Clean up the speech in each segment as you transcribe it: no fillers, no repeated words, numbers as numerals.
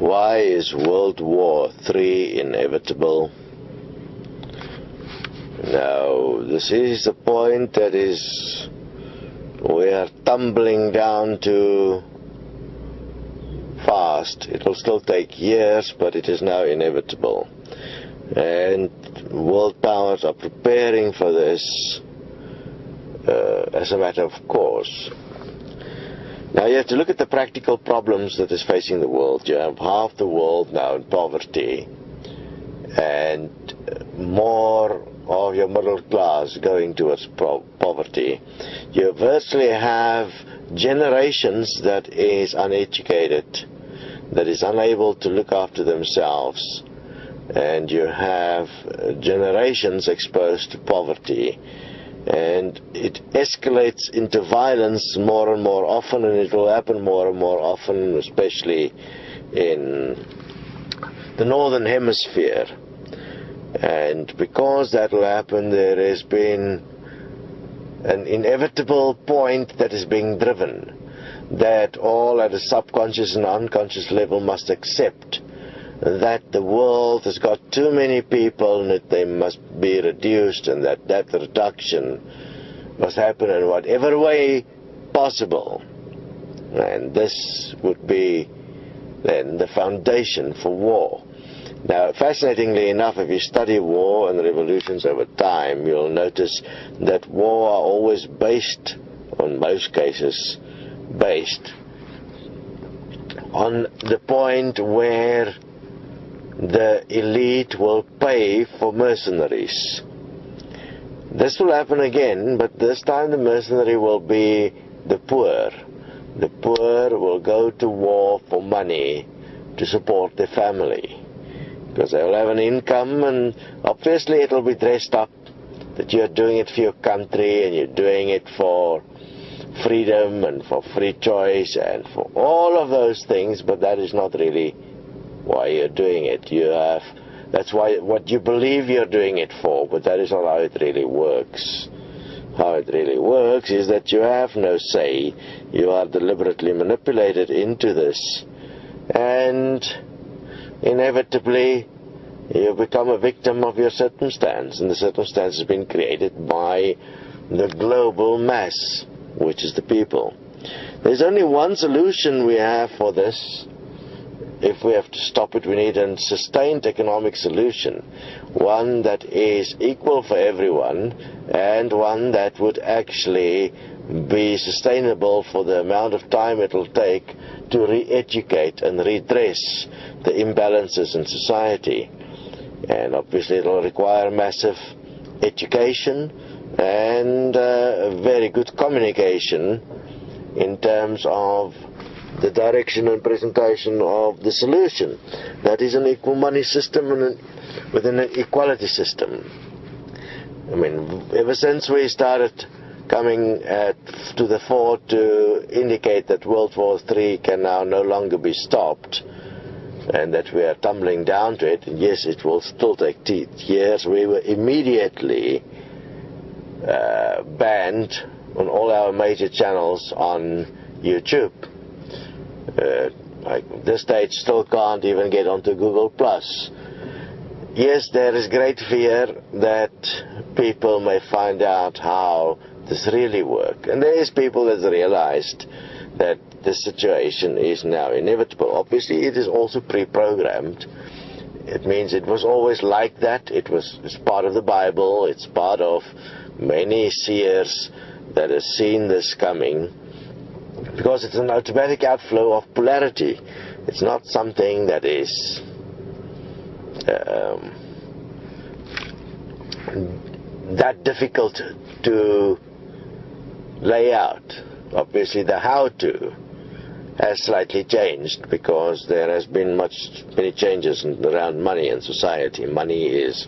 Why is World War III inevitable? Now, this is the point that is, we are tumbling down to fast. It will still take years, but it is now inevitable. And world powers are preparing for this as a matter of course. Now you have to look at the practical problems that is facing the world. You have half the world now in poverty, and more of your middle class going towards poverty. You virtually have generations that is uneducated, that is unable to look after themselves, and you have generations exposed to poverty. And it escalates into violence more and more often, and it will happen more and more often, especially in the northern hemisphere. And because that will happen, there has been an inevitable point that is being driven, that all at a subconscious and unconscious level must accept that the world has got too many people and that they must be reduced, and that reduction must happen in whatever way possible. And this would be then the foundation for war. Now, fascinatingly enough, if you study war and revolutions over time, you'll notice that war are always based, in most cases, based on the point where the elite will pay for mercenaries. This will happen again, but this time the mercenary will be the poor. The poor will go to war for money to support their family, because they will have an income, and obviously it will be dressed up that you're doing it for your country and you're doing it for freedom and for free choice and for all of those things, but that is not really why you're doing it. That's why what you believe you're doing it for, but that is not how it really works. How it really works is that you have no say. You are deliberately manipulated into this, and inevitably you become a victim of your circumstance, and the circumstance has been created by the global mass, which is the people. There's only one solution we have for this. If we have to stop it, we need a sustained economic solution, one that is equal for everyone, and one that would actually be sustainable for the amount of time it will take to re-educate and redress the imbalances in society. And obviously it will require massive education and very good communication in terms of the direction and presentation of the solution. That is an equal money system within an equality system. I mean, ever since we started coming to the fore to indicate that World War III can now no longer be stopped, and that we are tumbling down to it, and yes, it will still take years, we were immediately banned on all our major channels on YouTube. At this stage still can't even get onto Google+. Yes, there is great fear that people may find out how this really works, and there is people that realized that the situation is now inevitable. Obviously it is also pre-programmed. It means it was always like that. It's part of the Bible. It's part of many seers that have seen this coming, because it's an automatic outflow of polarity. It's not something that is that difficult to lay out. Obviously the how-to has slightly changed, because there has been many changes around money in society. Money is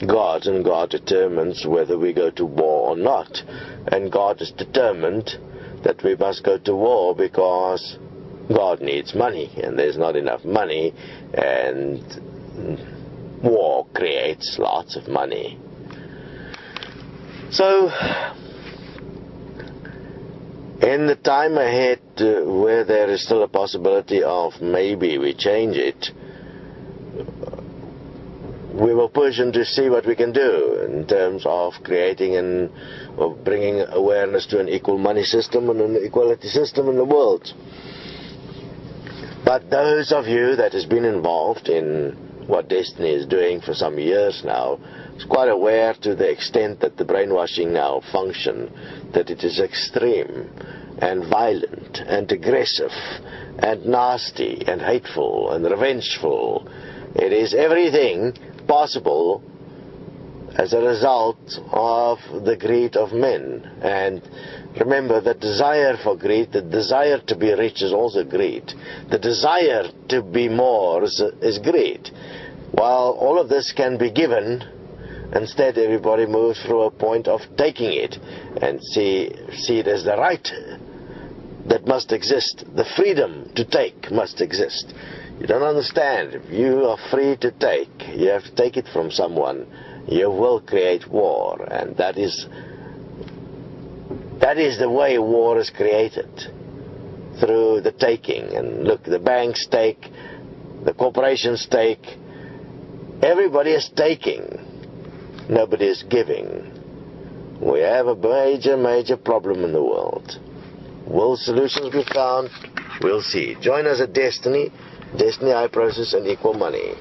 God, and God determines whether we go to war or not. And God is determined that we must go to war because God needs money, and there's not enough money, and war creates lots of money. In the time ahead, where there is still a possibility of maybe we change it, we will push and to see what we can do in terms of creating or bringing awareness to an equal money system and an equality system in the world. But those of you that has been involved in what Destiny is doing for some years now is quite aware to the extent that the brainwashing now function, that it is extreme and violent and aggressive and nasty and hateful and revengeful. It is everything possible as a result of the greed of men. And remember, the desire for greed, the desire to be rich is also greed. The desire to be more is greed. While all of this can be given, instead everybody moves through a point of taking it and see it as the right that must exist. The freedom to take must exist. You don't understand. If you are free to take, you have to take it from someone. You will create war, and that is the way war is created, through the taking. And look, the banks take, the corporations take, everybody is taking, nobody is giving. We have a major problem in the world. Will solutions be found? We'll see. Join us at Destiny High Process and Equal Money.